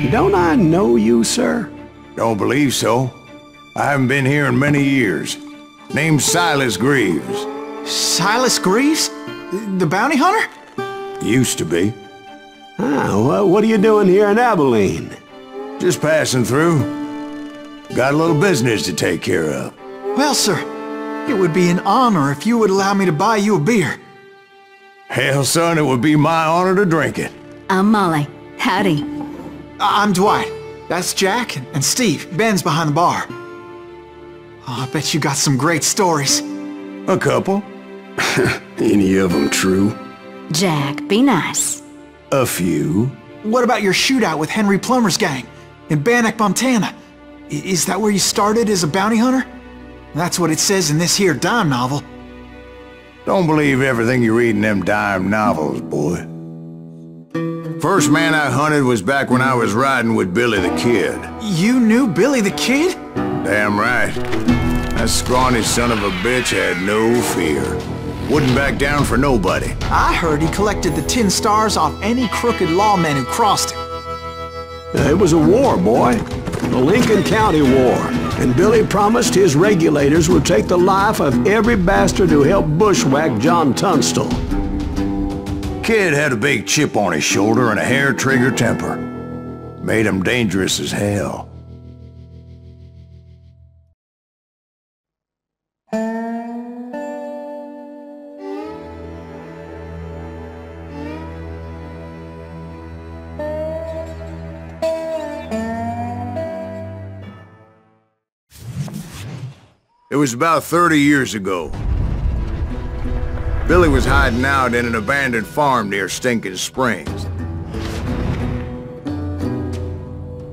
Don't I know you, sir? Don't believe so. I haven't been here in many years. Name's Sайлас Гривз. Sайлас Gривz? The bounty hunter? Used to be. Ah, what are you doing here in Abilin? Just passing through. Got a little business to take care of. Well, sir, it would be an honor if you would allow me to buy you a beer. Hell, son, it would be my honor to drink it. I'm Molly. Howdy. I'm Dwight. That's Jack and Steve. Ben's behind the bar. Oh, I bet you got some great stories. A couple. Any of them true? Jack, be nice. A few. What about your shootout with Henry Plummer's gang in Bannock, Montana? Is that where you started as a bounty hunter? That's what it says in this here dime novel. Don't believe everything you read in them dime novels, boy. First man I hunted was back when I was riding with Billy the Kid. You knew Billy the Kid? Damn right. That scrawny son of a bitch had no fear. Wouldn't back down for nobody. I heard he collected the 10 stars off any crooked lawmen who crossed him. It was a war, boy. The Lincoln County War. And Billy promised his regulators would take the life of every bastard who helped bushwhack John Tunstall. Kid had a big chip on his shoulder and a hair-trigger temper. Made him dangerous as hell. It was about 30 years ago. Billy was hiding out in an abandoned farm near Stinking Springs.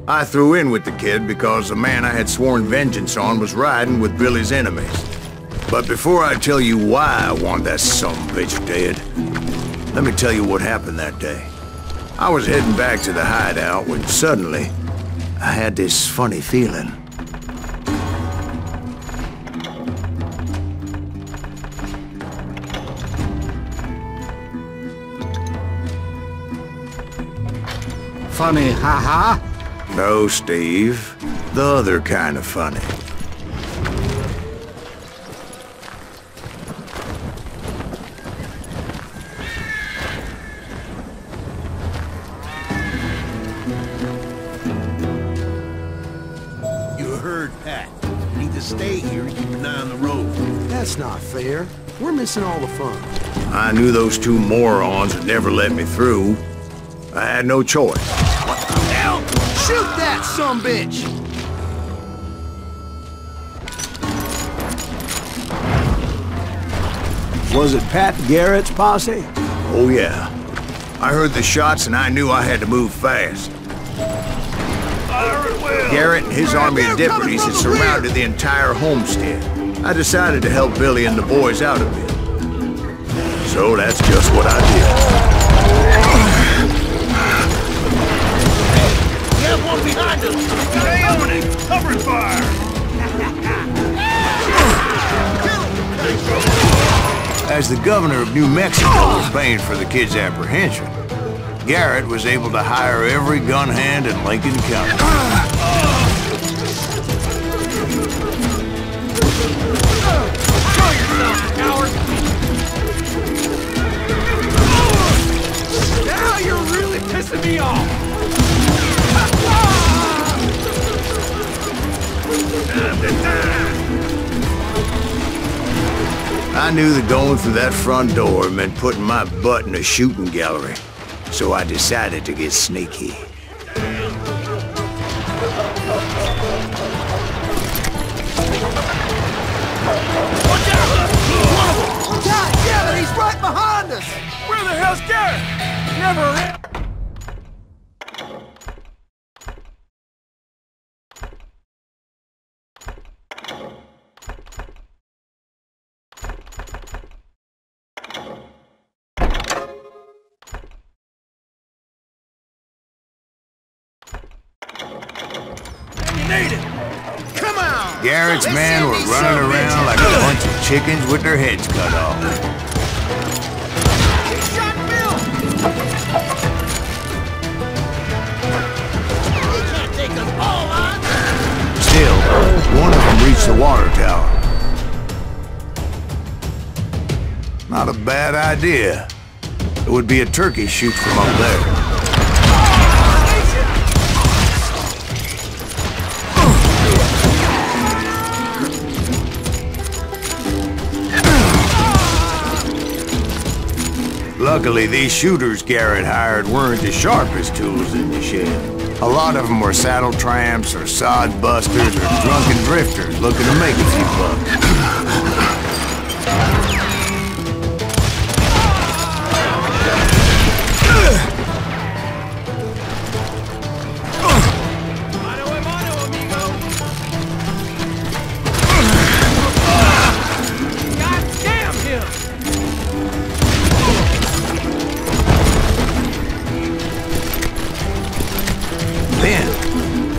I threw in with the kid because the man I had sworn vengeance on was riding with Billy's enemies. But before I tell you why I want that sumbitch dead, let me tell you what happened that day. I was heading back to the hideout when suddenly I had this funny feeling. Funny, haha? No, Steve. The other kind of funny. You heard Pat. You need to stay here and keep an eye on the road. That's not fair. We're missing all the fun. I knew those two morons would never let me through. I had no choice. What the hell? Shoot that sumbitch! Was it Pat Garrett's posse? Oh yeah. I heard the shots and I knew I had to move fast. Garrett and his army of deputies had surrounded the entire homestead. I decided to help Billy and the boys out a bit. So that's just what I did. We have one behind us! Stay on it! Cover fire! As the governor of New Mexico was paying for the kid's apprehension, Garrett was able to hire every gun hand in Lincoln County. Show yourself, coward! Now you're really pissing me off! I knew that going through that front door meant putting my butt in a shooting gallery, so I decided to get sneaky. Watch out! God damn it, he's right behind us! Where the hell's Garrett? Never... Come on! Garrett's men were running around like a bunch of chickens with their heads cut off. He shot Bill! the water tower. Not a bad idea. It would be a turkey shoot from up there. Luckily, these shooters Garrett hired weren't the sharpest tools in the shed. A lot of them were saddle tramps or sod busters or drunken drifters looking to make a few bucks.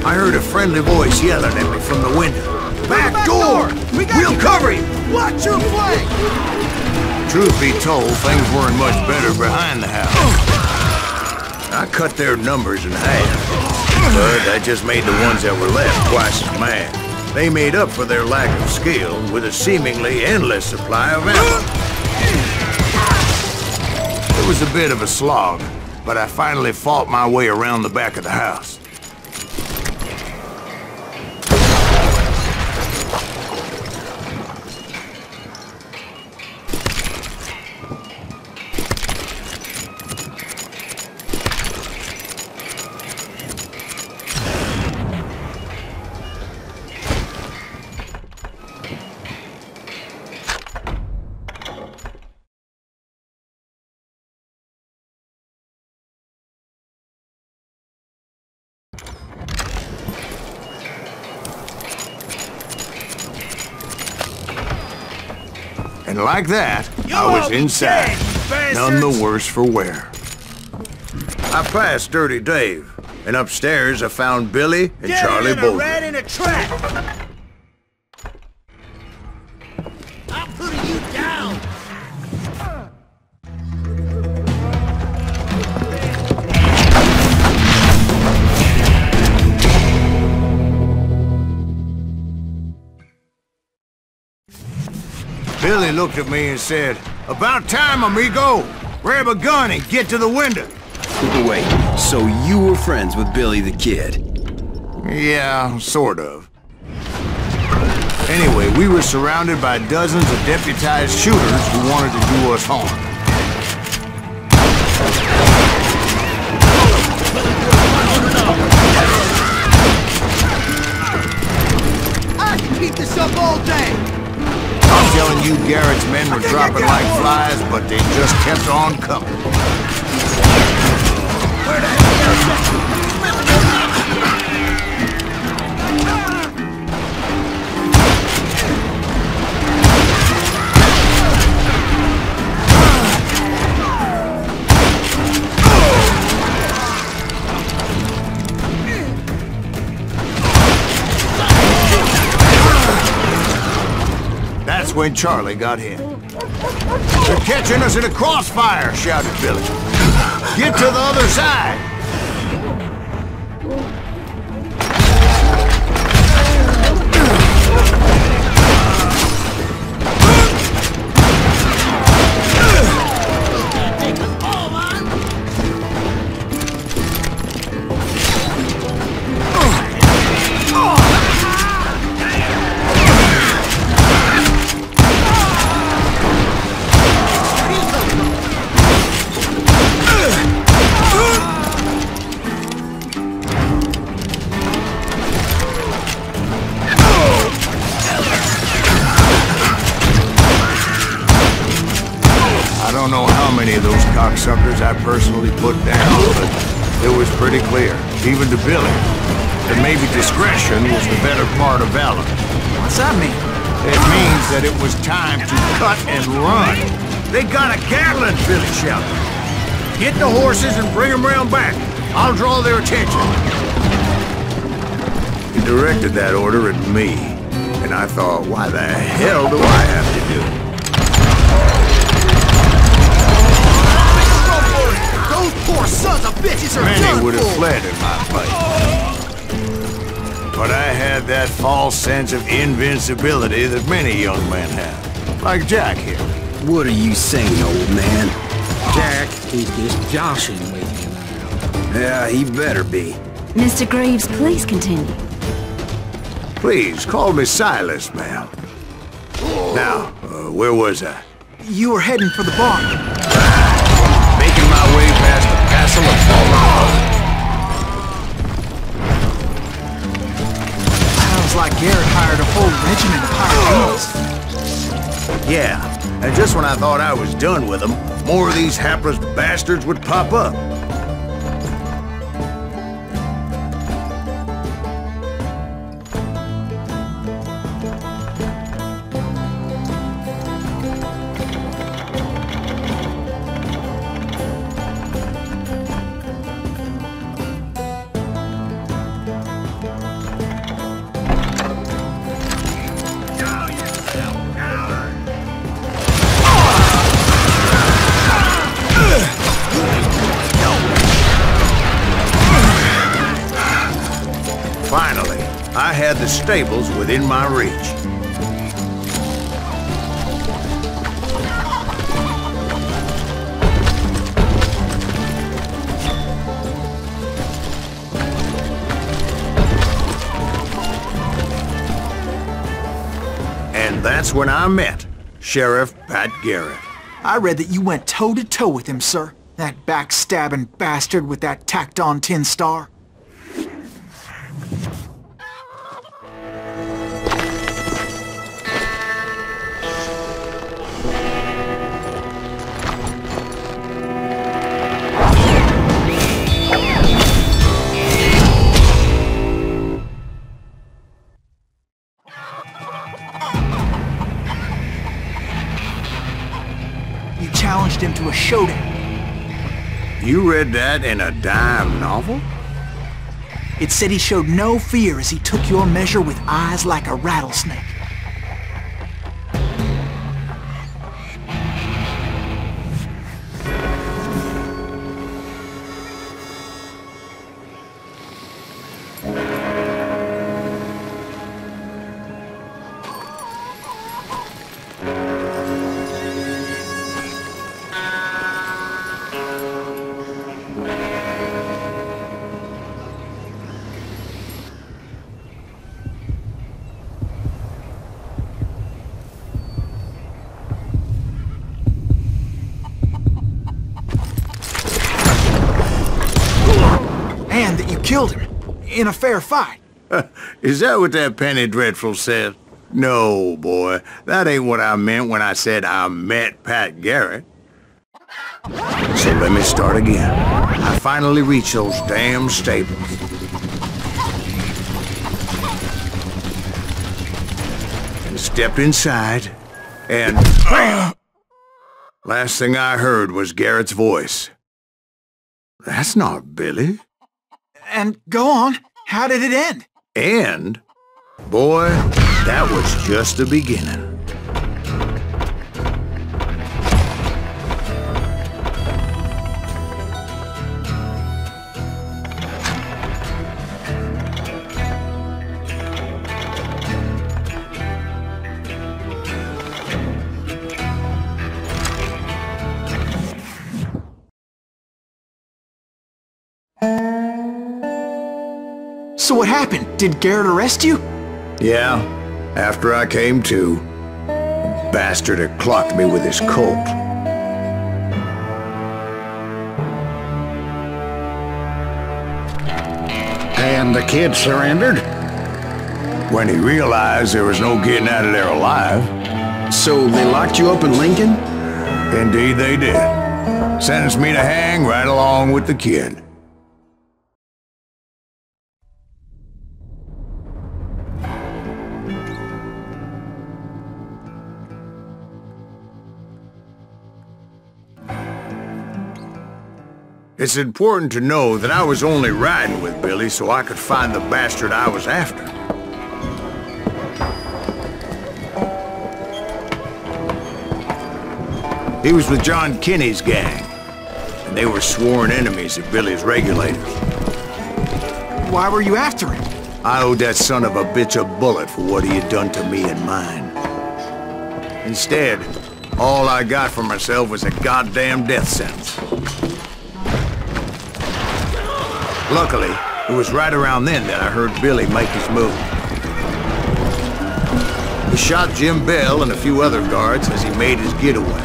I heard a friendly voice yelling at me from the window. Back door! We'll cover you! Watch your flank! Truth be told, things weren't much better behind the house. I cut their numbers in half, but that just made the ones that were left twice as mad. They made up for their lack of skill with a seemingly endless supply of ammo. It was a bit of a slog, but I finally fought my way around the back of the house. And like that, I was inside, none the worse for wear. I passed Dirty Dave, and upstairs I found Billy and Charlie both. Rat in a trap! I'm putting you down! Billy looked at me and said, "About time, amigo! Grab a gun and get to the window!" Wait, so you were friends with Billy the Kid? Yeah, sort of. Anyway, we were surrounded by dozens of deputized shooters who wanted to do us harm. I can keep this up all day! I'm telling you, Garrett's men were dropping like flies, but they just kept on coming. Where the hell That's when Charlie got hit. "They're catching us in a crossfire!" shouted Billy. "Get to the other side!" I don't know how many of those cocksuckers I personally put down, but it was pretty clear, even to Billy, that maybe discretion was the better part of valor. What's that mean? It means that it was time to cut and run. "They got a Gatling!" Billy shouted. "Get the horses and bring them round back. I'll draw their attention." He directed that order at me, and I thought, why the hell do I have to do it? Those poor sons of bitches are Many done would have for. fled in my fight. But I had that false sense of invincibility that many young men have. Like Jack here. What are you saying, old man? Jack, he's just joshing with you now. Yeah, he better be. Mr. Gривз, please continue. Please, call me Silas, ma'am. Now, where was I? You were heading for the bar. Making my way past the castle of fallen. Sounds like Garrett hired a whole regiment of hired guns. Yeah, and just when I thought I was done with them, more of these hapless bastards would pop up. Finally, I had the stables within my reach. And that's when I met Sheriff Pat Garrett. I read that you went toe-to-toe with him, sir. That backstabbing bastard with that tacked-on tin star. You challenged him to a showdown. You read that in a dime novel? It said he showed no fear as he took your measure with eyes like a rattlesnake. And that you killed him in a fair fight. Is that what that penny dreadful said? No, boy. That ain't what I meant when I said I met Pat Garrett. So let me start again. I finally reached those damn stables. And stepped inside, and... Last thing I heard was Garrett's voice. That's not Billy. And go on, how did it end? And, boy, that was just the beginning. So what happened? Did Garrett arrest you? Yeah, after I came to, the bastard had clocked me with his Colt. And the kid surrendered? When he realized there was no getting out of there alive. So they locked you up in Lincoln? Indeed they did. Sentenced me to hang right along with the kid. It's important to know that I was only riding with Billy so I could find the bastard I was after. He was with John Kinney's gang, and they were sworn enemies of Billy's regulators. Why were you after him? I owed that son of a bitch a bullet for what he had done to me and mine. Instead, all I got for myself was a goddamn death sentence. Luckily, it was right around then that I heard Billy make his move. He shot Jim Bell and a few other guards as he made his getaway.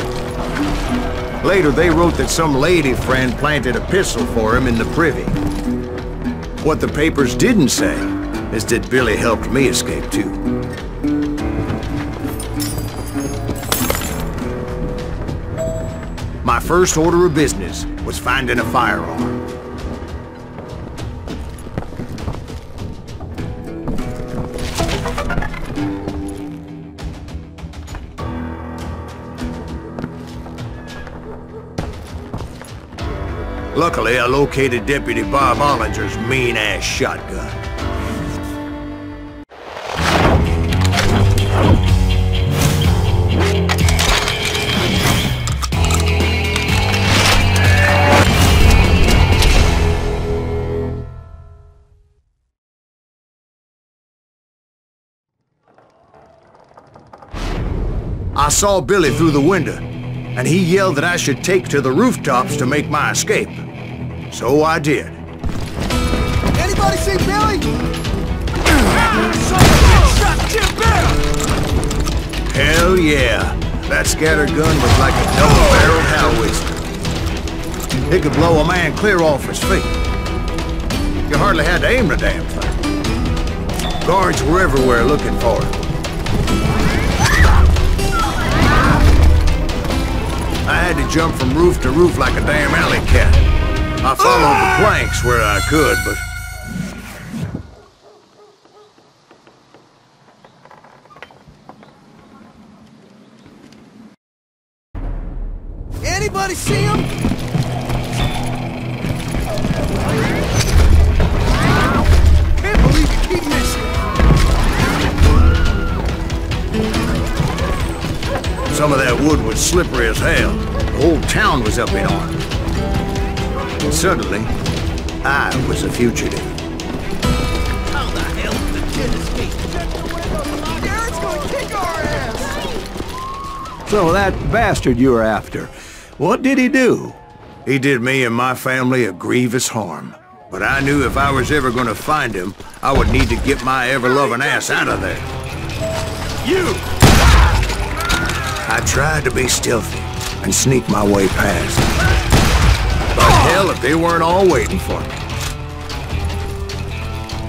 Later, they wrote that some lady friend planted a pistol for him in the privy. What the papers didn't say is that Billy helped me escape too. My first order of business was finding a firearm. Luckily, I located Deputy Bob Ollinger's mean-ass shotgun. I saw Billy through the window, and he yelled that I should take to the rooftops to make my escape. So I did. Anybody see Billy? Shot Jim Bell! Hell yeah. That scatter gun was like a double-barreled howitzer. It could blow a man clear off his feet. You hardly had to aim the damn thing. Guards were everywhere looking for it. I had to jump from roof to roof like a damn alley cat. I followed the planks where I could, but... Anybody see him? Can't believe you keep missing. Some of that wood was slippery as hell. The whole town was up in arms. And suddenly, I was a fugitive. How the hell did the kid escape? Check the window! Garrett's gonna kick our ass! So that bastard you were after, what did he do? He did me and my family a grievous harm. But I knew if I was ever gonna find him, I would need to get my ever-loving ass out of there. You! I tried to be stealthy and sneak my way past. But hell, if they weren't all waiting for me.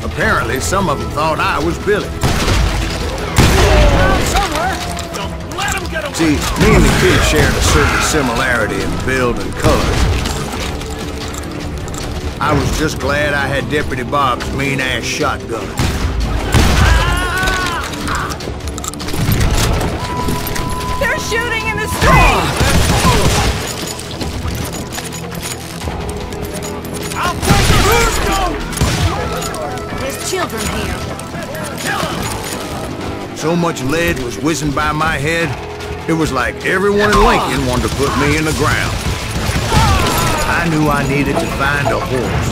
Apparently, some of them thought I was Billy. Somewhere! Don't let him get away! See, me and the kid shared a certain similarity in build and color. I was just glad I had Deputy Bob's mean-ass shotgun. They're shooting in the street! I'll take the roof! There's children here. So much lead was whizzing by my head, it was like everyone in Lincoln wanted to put me in the ground. I knew I needed to find a horse.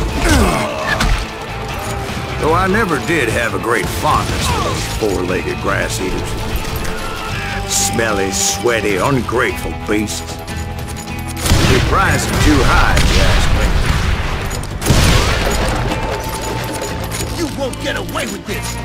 Though I never did have a great fondness for those four-legged grass eaters. Smelly, sweaty, ungrateful beasts. They prize them too high, if you ask me. You won't get away with this!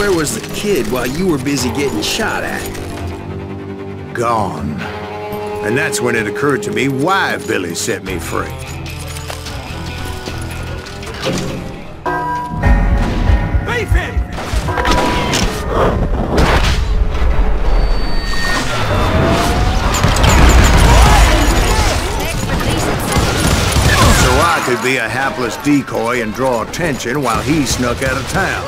where was the kid while you were busy getting shot at? Gone. And that's when it occurred to me why Billy set me free. Beef him! So I could be a hapless decoy and draw attention while he snuck out of town.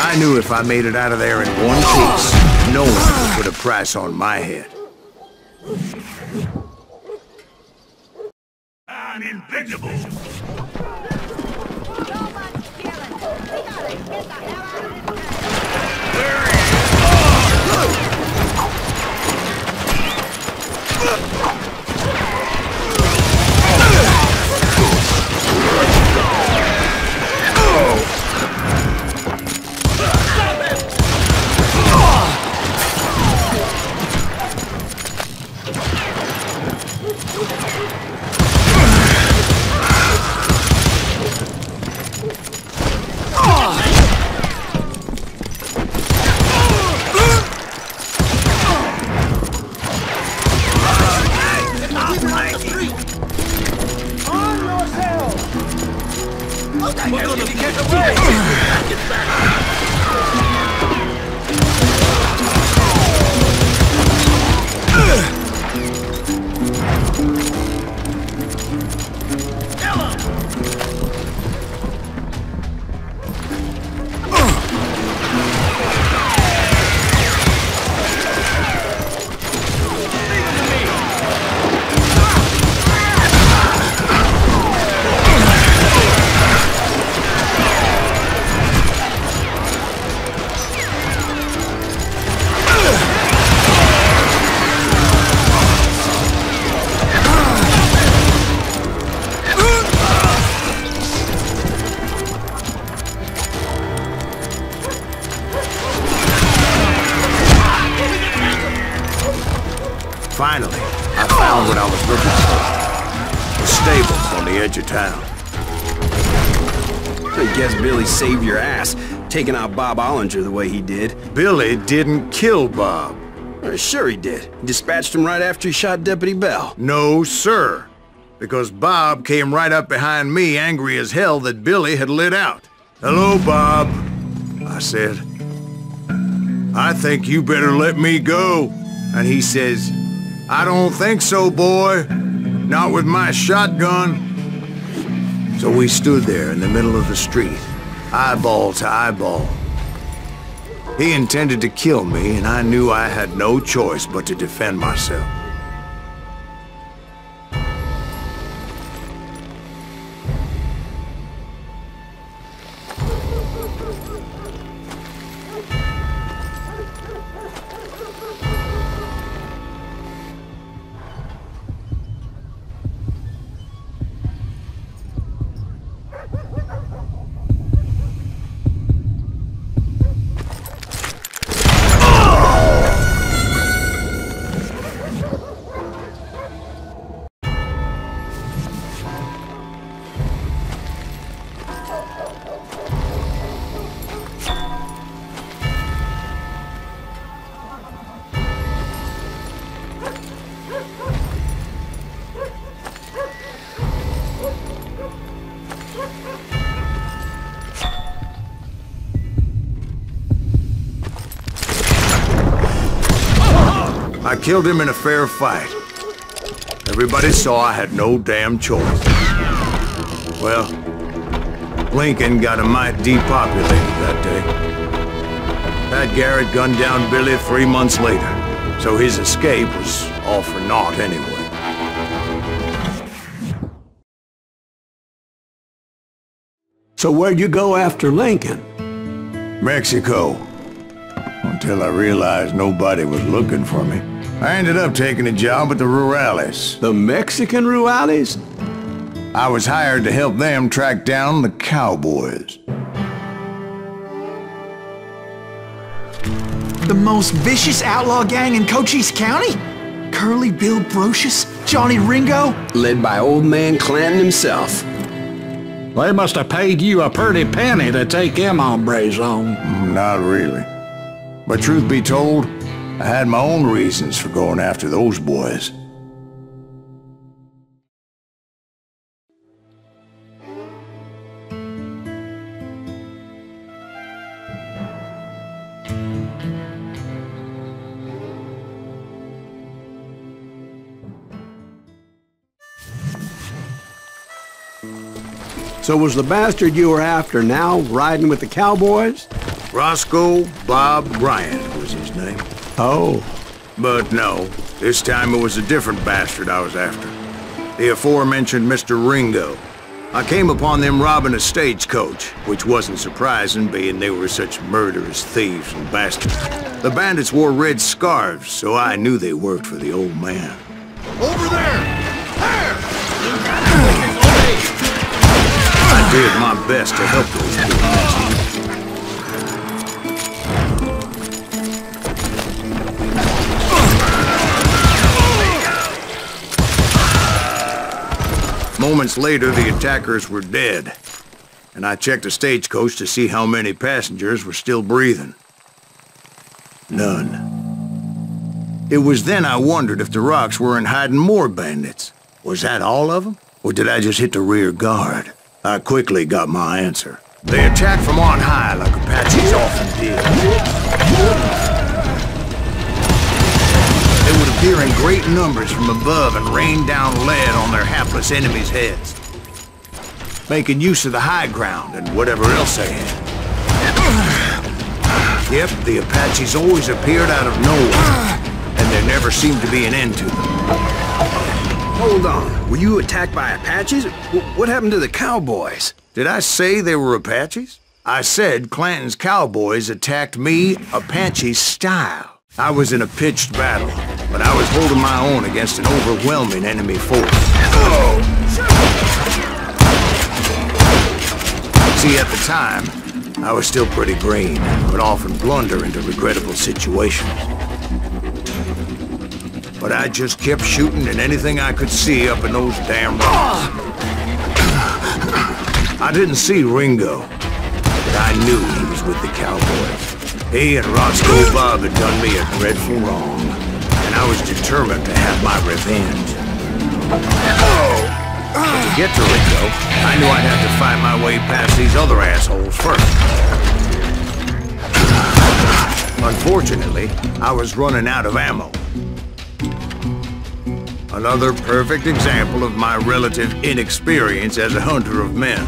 I knew if I made it out of there in one piece, no one would put a price on my head. I'm invincible! Finally, I found what I was looking for. The stables on the edge of town. I guess Billy saved your ass, taking out Bob Ollinger the way he did. Billy didn't kill Bob. Sure he did. He dispatched him right after he shot Deputy Bell. No, sir. Because Bob came right up behind me, angry as hell that Billy had lit out. "Hello, Bob," I said. "I think you better let me go." And he says, "I don't think so, boy. Not with my shotgun." So we stood there in the middle of the street, eyeball to eyeball. He intended to kill me, and I knew I had no choice but to defend myself. I killed him in a fair fight. Everybody saw I had no damn choice. Well, Lincoln got a mite depopulated that day. Pat Garrett gunned down Billy 3 months later, so his escape was all for naught anyway. So where'd you go after Lincoln? Mexico. Until I realized nobody was looking for me. I ended up taking a job at the Rurales. The Mexican Rurales? I was hired to help them track down the cowboys. The most vicious outlaw gang in Cochise County? Curly Bill Brocious? Johnny Ringo? Led by old man Clanton himself. They must have paid you a pretty penny to take them hombres on. Not really. But truth be told, I had my own reasons for going after those boys. So was the bastard you were after now riding with the cowboys? Roscoe Bob Bryant was his name. Oh. But no, this time it was a different bastard I was after. The aforementioned Mr. Ringo. I came upon them robbing a stagecoach, which wasn't surprising, being they were such murderous thieves and bastards. The bandits wore red scarves, so I knew they worked for the old man. Over there! I did my best to help those poor bastards. Moments later, the attackers were dead, and I checked the stagecoach to see how many passengers were still breathing. None. It was then I wondered if the rocks weren't hiding more bandits. Was that all of them? Or did I just hit the rear guard? I quickly got my answer. They attacked from on high like Apaches often did. They would appear in great numbers from above and rain down lead on their hapless enemies' heads, making use of the high ground and whatever else they had. Yep, the Apaches always appeared out of nowhere, and there never seemed to be an end to them. Hold on. Were you attacked by Apaches? What happened to the cowboys? Did I say they were Apaches? I said Clanton's cowboys attacked me Apache style. I was in a pitched battle, but I was holding my own against an overwhelming enemy force. See, at the time, I was still pretty green, but often blunder into regrettable situations. But I just kept shooting at anything I could see up in those damn rocks. I didn't see Ringo, but I knew he was with the cowboys. He and Roscoe Bob had done me a dreadful wrong, and I was determined to have my revenge. But to get to Ringo, I knew I'd have to fight my way past these other assholes first. Unfortunately, I was running out of ammo. Another perfect example of my relative inexperience as a hunter of men.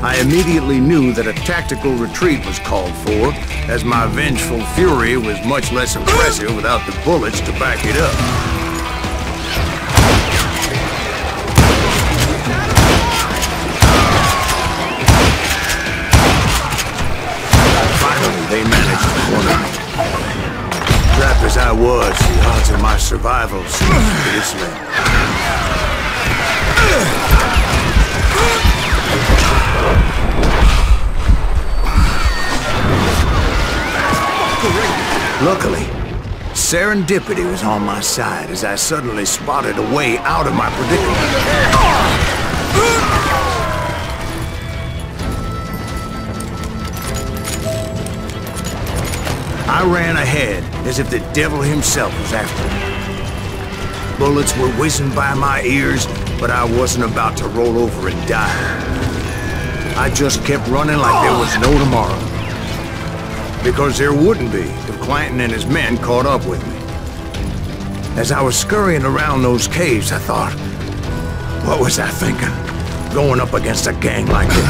I immediately knew that a tactical retreat was called for, as my vengeful fury was much less impressive without the bullets to back it up. Finally, they managed to corner me. Trapped as I was, the odds of my survival seemed pretty slim. Luckily, serendipity was on my side as I suddenly spotted a way out of my predicament. I ran ahead as if the devil himself was after me. Bullets were whizzing by my ears, but I wasn't about to roll over and die. I just kept running like there was no tomorrow. Because there wouldn't be if Clanton and his men caught up with me. As I was scurrying around those caves, I thought, what was I thinking? Going up against a gang like this?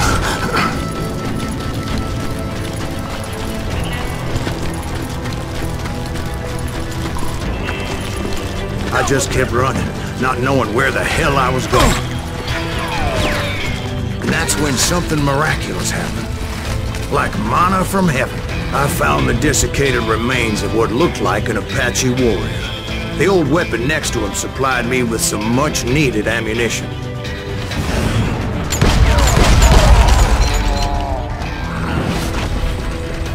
I just kept running, not knowing where the hell I was going. that's when something miraculous happened. Like manna from heaven, I found the desiccated remains of what looked like an Apache warrior. The old weapon next to him supplied me with some much-needed ammunition.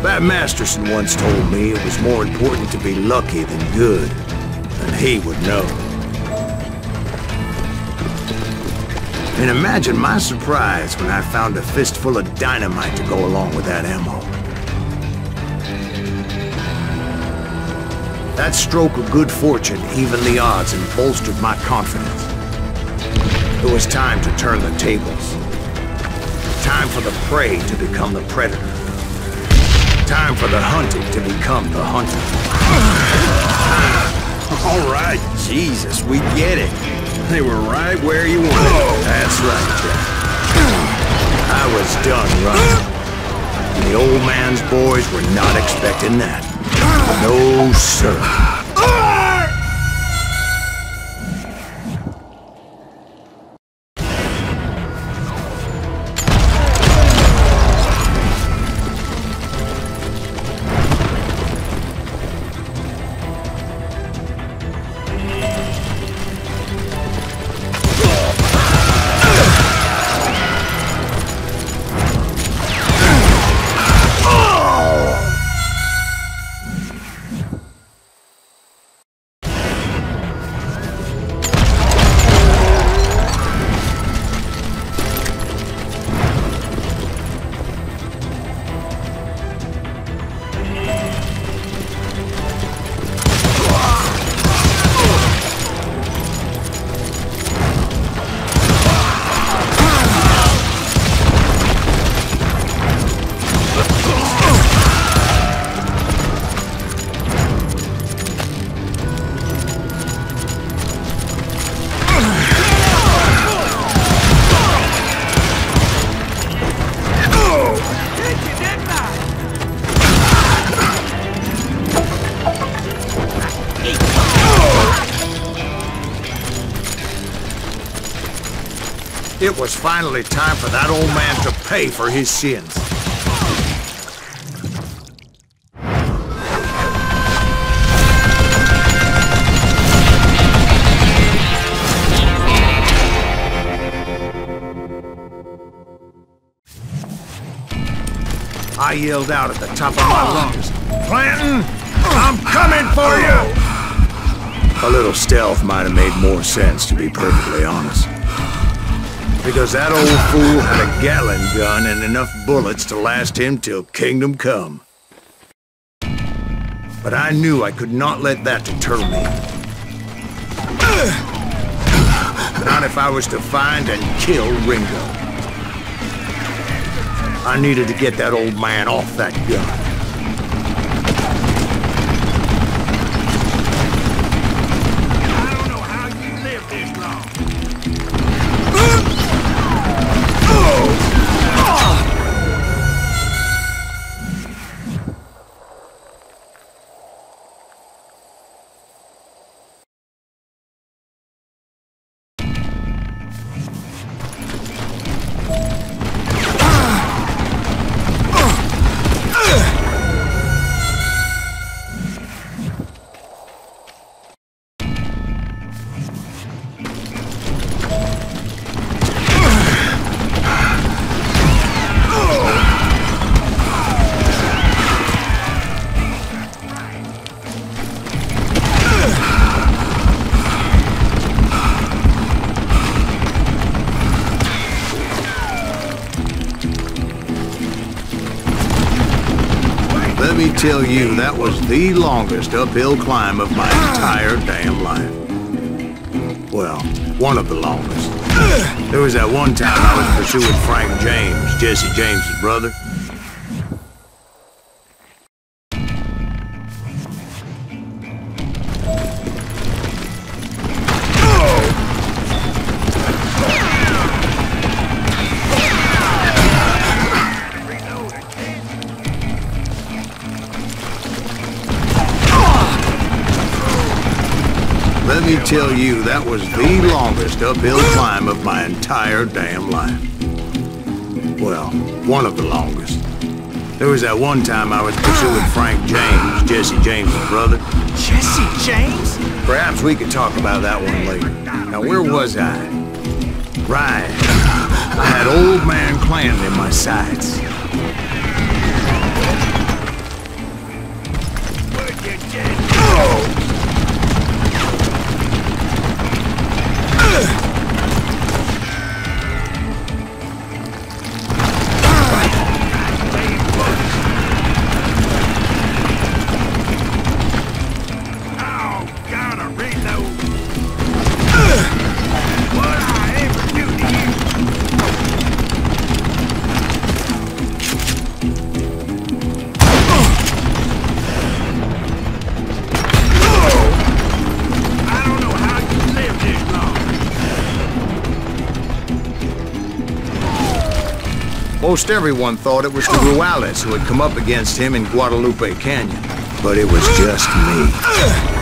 Bat Masterson once told me it was more important to be lucky than good, and he would know. And imagine my surprise when I found a fistful of dynamite to go along with that ammo. That stroke of good fortune evened the odds and bolstered my confidence. It was time to turn the tables. Time for the prey to become the predator. Time for the hunted to become the hunter. All right, Jesus, we get it. They were right where you wanted them. That's right, Jack. I was done running. And the old man's boys were not expecting that. No, sir. It was finally time for that old man to pay for his sins. I yelled out at the top of my lungs, "Clanton, I'm coming for you!" A little stealth might have made more sense, to be perfectly honest. Because that old fool had a Gatling gun and enough bullets to last him till kingdom come. But I knew I could not let that deter me. Not if I was to find and kill Ringo. I needed to get that old man off that gun. I don't know how you lived this long. Let me tell you, that was the longest uphill climb of my entire damn life. Well, one of the longest. There was that one time I was pursuing Frank James, Jesse James's brother. Let me tell you, that was the longest uphill climb of my entire damn life. Well, one of the longest. There was that one time I was pursuing Frank James, Jesse James' brother. Jesse James? Perhaps we could talk about that one later. Now, where was I? Right. I had old man Clanton in my sights. Most everyone thought it was the Juarez who had come up against him in Guadalupe Canyon, but it was just me.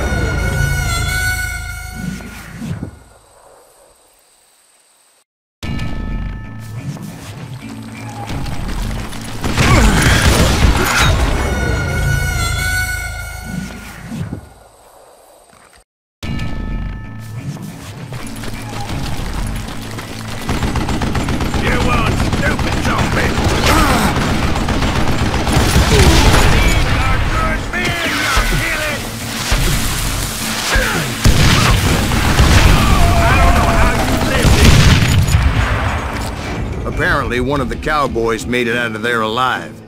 Apparently, one of the cowboys made it out of there alive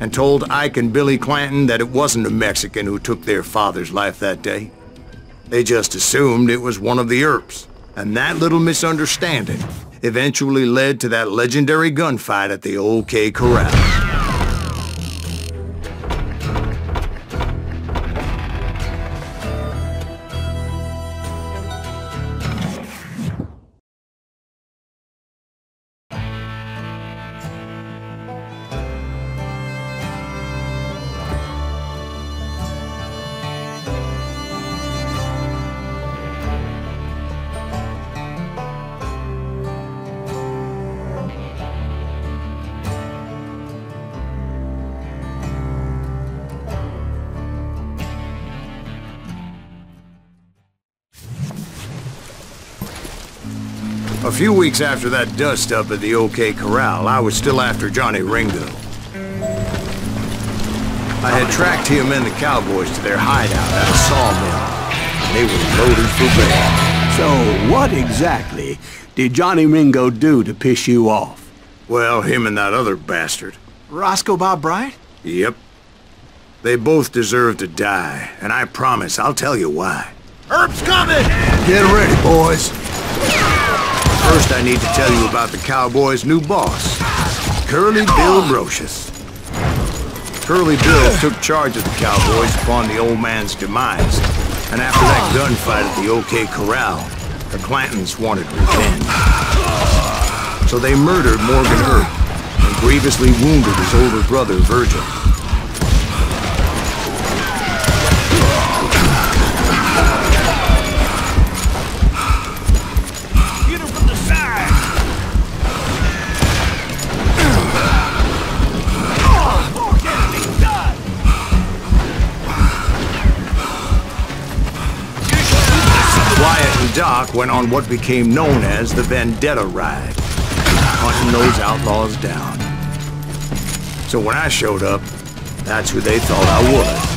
and told Ike and Billy Clanton that it wasn't a Mexican who took their father's life that day. They just assumed it was one of the Earps, and that little misunderstanding eventually led to that legendary gunfight at the OK Corral. A few weeks after that dust-up at the OK Corral, I was still after Johnny Ringo. I had tracked him and the cowboys to their hideout at a sawmill, and they were loaded for bear. So, what exactly did Johnny Ringo do to piss you off? Well, him and that other bastard. Roscoe Bob Bryant? Yep. They both deserve to die, and I promise I'll tell you why. Herb's coming! Get ready, boys. First, I need to tell you about the Cowboys' new boss, Curly Bill Brocious. Curly Bill took charge of the Cowboys upon the old man's demise, and after that gunfight at the OK Corral, the Clantons wanted revenge. So they murdered Morgan Earp and grievously wounded his older brother, Virgil. Doc went on what became known as the Vendetta Ride, hunting those outlaws down. So when I showed up, that's who they thought I was.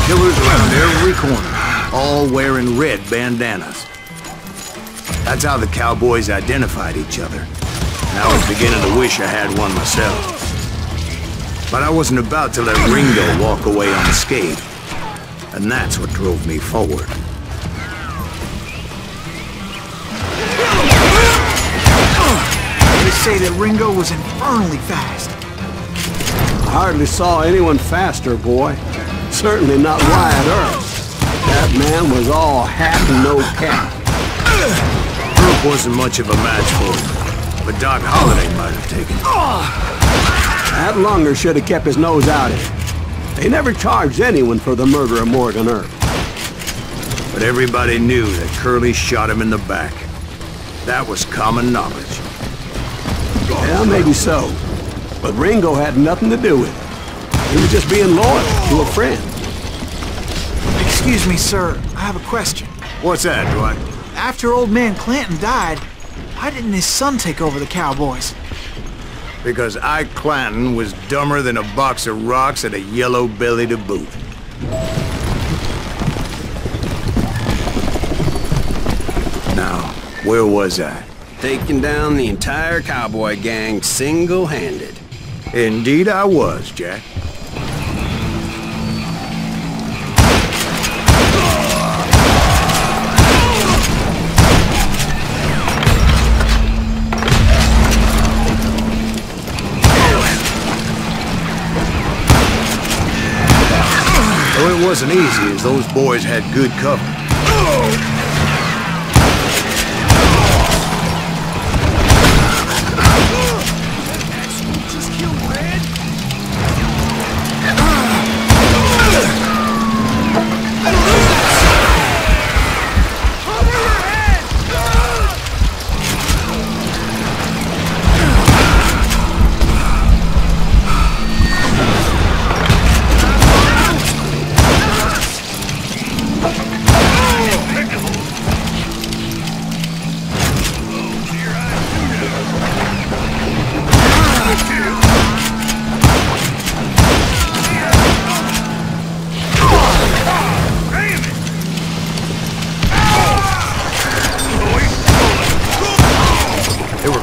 Killers around every corner, all wearing red bandanas. That's how the Cowboys identified each other. And I was beginning to wish I had one myself. But I wasn't about to let Ringo walk away unscathed. And that's what drove me forward. They say that Ringo was infernally fast. I hardly saw anyone faster, boy. Certainly not Wyatt Earp. That man was all hat and no cap. Earp wasn't much of a match for him, but Doc Holliday might have taken it. That lunger should have kept his nose out of it. They never charged anyone for the murder of Morgan Earp. But everybody knew that Curly shot him in the back. That was common knowledge. Yeah, maybe so. But Ringo had nothing to do with it. He was just being loyal to a friend. Excuse me, sir. I have a question. What's that, Dwight? After old man Clanton died, why didn't his son take over the Cowboys? Because Ike Clanton was dumber than a box of rocks and a yellow belly to boot. Now, where was I? Taking down the entire cowboy gang single-handed. Indeed I was, Jack. Though it wasn't easy, as those boys had good cover.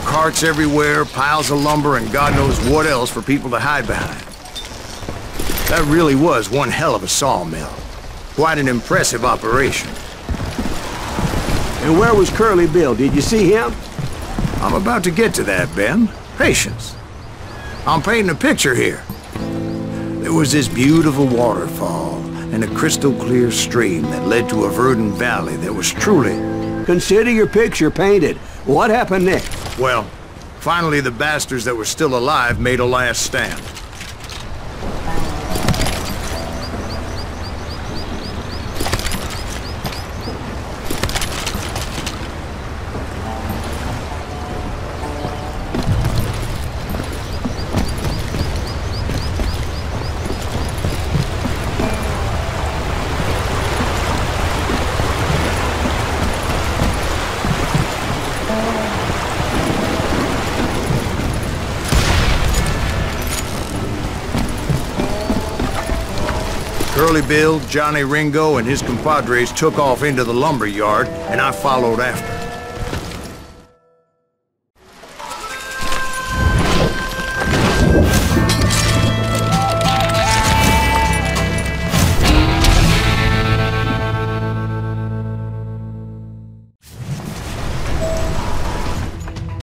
Carts everywhere, piles of lumber, and God knows what else for people to hide behind. That really was one hell of a sawmill. Quite an impressive operation. And where was Curly Bill? Did you see him? I'm about to get to that, Ben. Patience. I'm painting a picture here. There was this beautiful waterfall and a crystal clear stream that led to a verdant valley that was truly... Consider your picture painted. What happened next? Well, finally the bastards that were still alive made a last stand. Curly Bill, Johnny Ringo, and his compadres took off into the lumber yard, and I followed after.